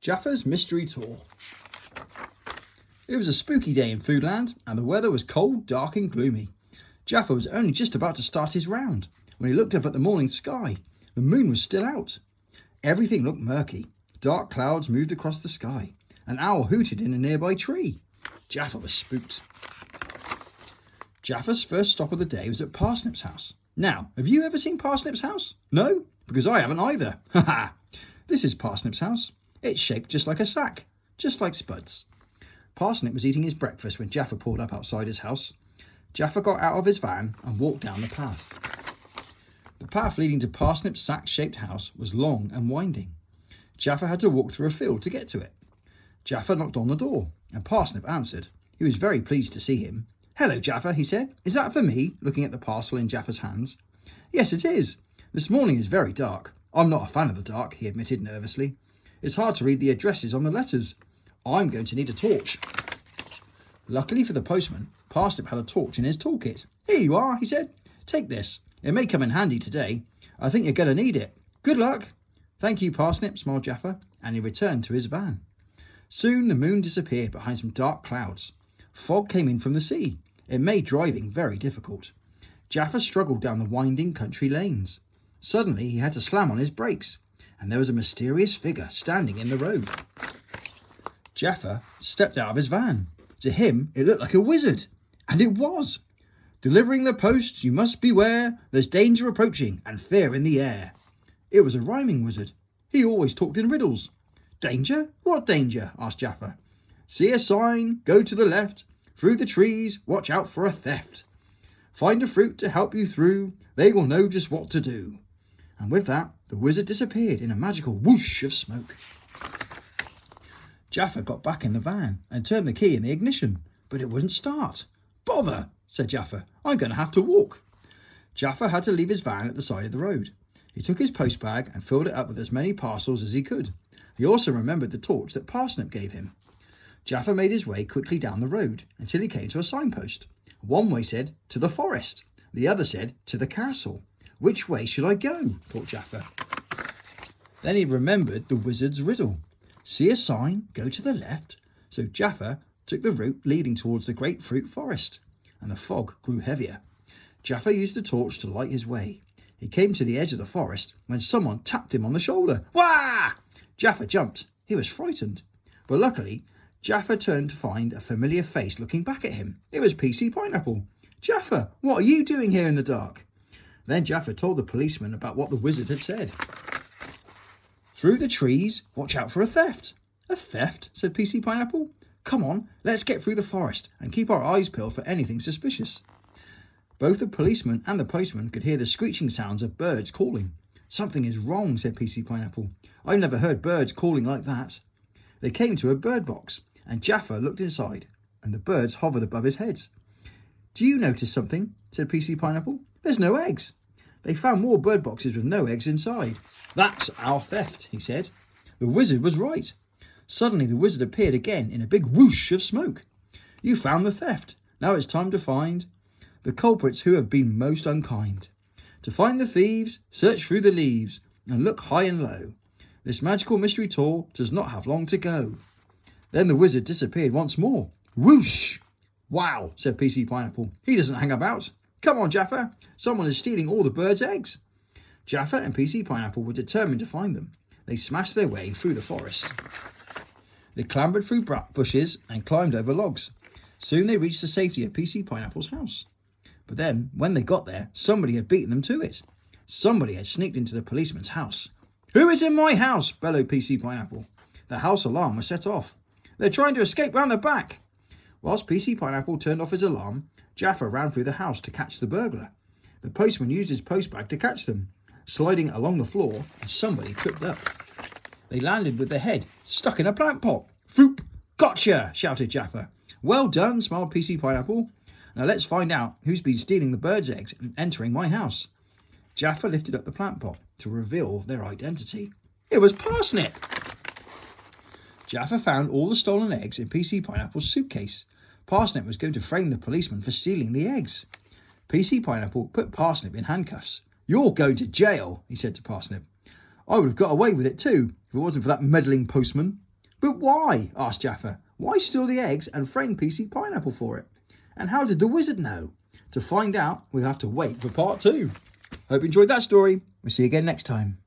Jaffa's Mystery Tour. It was a spooky day in Foodland, and the weather was cold, dark and gloomy. Jaffa was only just about to start his round when he looked up at the morning sky. The moon was still out. Everything looked murky. Dark clouds moved across the sky. An owl hooted in a nearby tree. Jaffa was spooked. Jaffa's first stop of the day was at Parsnip's house. Now, have you ever seen Parsnip's house? No? Because I haven't either. Ha ha! This is Parsnip's house. It's shaped just like a sack, just like Spud's. Parsnip was eating his breakfast when Jaffa pulled up outside his house. Jaffa got out of his van and walked down the path. The path leading to Parsnip's sack-shaped house was long and winding. Jaffa had to walk through a field to get to it. Jaffa knocked on the door, and Parsnip answered. He was very pleased to see him. "Hello, Jaffa," he said. "Is that for me?" looking at the parcel in Jaffa's hands. "Yes, it is. This morning is very dark." "I'm not a fan of the dark," he admitted nervously. "It's hard to read the addresses on the letters. I'm going to need a torch." Luckily for the postman, Parsnip had a torch in his toolkit. "Here you are," he said. "Take this. It may come in handy today. I think you're going to need it. Good luck." "Thank you, Parsnip," smiled Jaffa, and he returned to his van. Soon the moon disappeared behind some dark clouds. Fog came in from the sea. It made driving very difficult. Jaffa struggled down the winding country lanes. Suddenly he had to slam on his brakes, and there was a mysterious figure standing in the road. Jaffa stepped out of his van. To him, it looked like a wizard, and it was. "Delivering the post, you must beware. There's danger approaching and fear in the air." It was a rhyming wizard. He always talked in riddles. "Danger? What danger?" asked Jaffa. "See a sign, go to the left. Through the trees, watch out for a theft. Find a fruit to help you through. They will know just what to do." And with that, the wizard disappeared in a magical whoosh of smoke. Jaffa got back in the van and turned the key in the ignition, but it wouldn't start. "Bother," said Jaffa. "I'm going to have to walk." Jaffa had to leave his van at the side of the road. He took his post bag and filled it up with as many parcels as he could. He also remembered the torch that Parsnip gave him. Jaffa made his way quickly down the road until he came to a signpost. One way said, "To the forest." The other said, "To the castle." Which way should I go? Thought Jaffa. Then he remembered the wizard's riddle. See a sign, go to the left. So Jaffa took the route leading towards the grapefruit forest, and the fog grew heavier. Jaffa used the torch to light his way. He came to the edge of the forest when someone tapped him on the shoulder. "Wah!" Jaffa jumped. He was frightened. But luckily, Jaffa turned to find a familiar face looking back at him. It was PC Pineapple. "Jaffa, what are you doing here in the dark?" Then Jaffa told the policeman about what the wizard had said. "Through the trees, watch out for a theft." "A theft?" said PC Pineapple. "Come on, let's get through the forest and keep our eyes peeled for anything suspicious." Both the policeman and the postman could hear the screeching sounds of birds calling. "Something is wrong," said PC Pineapple. "I've never heard birds calling like that." They came to a bird box, and Jaffa looked inside, and the birds hovered above his heads. "Do you notice something?" said PC Pineapple. "There's no eggs." They found more bird boxes with no eggs inside. "That's our theft," he said. The wizard was right. Suddenly the wizard appeared again in a big whoosh of smoke. "You found the theft. Now it's time to find the culprits who have been most unkind. To find the thieves, search through the leaves and look high and low. This magical mystery tour does not have long to go." Then the wizard disappeared once more. Whoosh! "Wow," said PC Pineapple. "He doesn't hang about. Come on, Jaffa. Someone is stealing all the birds' eggs." Jaffa and PC Pineapple were determined to find them. They smashed their way through the forest. They clambered through bushes and climbed over logs. Soon they reached the safety of PC Pineapple's house. But then, when they got there, somebody had beaten them to it. Somebody had sneaked into the policeman's house. "Who is in my house?" bellowed PC Pineapple. The house alarm was set off. "They're trying to escape round the back." Whilst PC Pineapple turned off his alarm, Jaffa ran through the house to catch the burglar. The postman used his postbag to catch them, sliding along the floor, and somebody tripped up. They landed with their head stuck in a plant pot. "Foop! Gotcha!" shouted Jaffa. "Well done," smiled PC Pineapple. "Now let's find out who's been stealing the birds' eggs and entering my house." Jaffa lifted up the plant pot to reveal their identity. It was Parsnip! Jaffa found all the stolen eggs in PC Pineapple's suitcase. Parsnip was going to frame the policeman for stealing the eggs. PC Pineapple put Parsnip in handcuffs. "You're going to jail," he said to Parsnip. "I would have got away with it too, if it wasn't for that meddling postman." But why? Asked Jaffa. Why steal the eggs and frame PC pineapple for it? And how did the wizard know? To find out, we'll have to wait for part 2. Hope you enjoyed that story. We'll see you again next time.